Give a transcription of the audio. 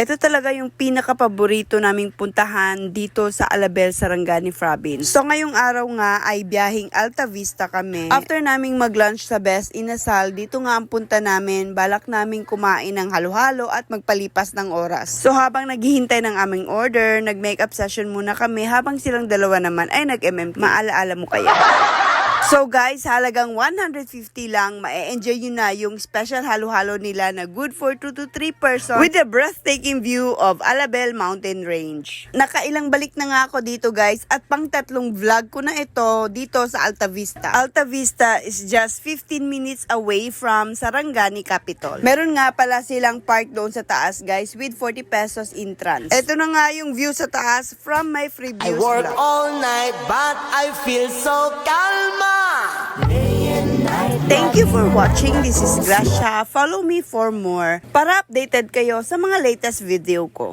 Ito talaga yung pinaka-paborito naming puntahan dito sa Alabel, Sarangani Province. So ngayong araw nga ay biyahing Alta Vista kami. After naming mag-lunch sa Best Inasal, dito nga ang punta namin. Balak naming kumain ng halo-halo at magpalipas ng oras. So habang naghihintay ng aming order, nag-makeup session muna kami habang silang dalawa naman ay nag-MMK. Maalaala mo kaya? So guys, halagang 150 lang, ma-enjoy nyo na yung special halo-halo nila na good for 2 to 3 person with a breathtaking view of Alabel Mountain Range. Nakailang balik na nga ako dito guys at pang tatlong vlog ko na ito dito sa Alta Vista. Alta Vista is just 15 minutes away from Sarangani Capital. Meron nga pala silang park doon sa taas guys with 40 pesos entrance. Ito na nga yung view sa taas from my previous I work vlog. all night, but I feel so calma. Thank you for watching. This is Gracia. Follow me for more para updated kayo sa mga latest video ko.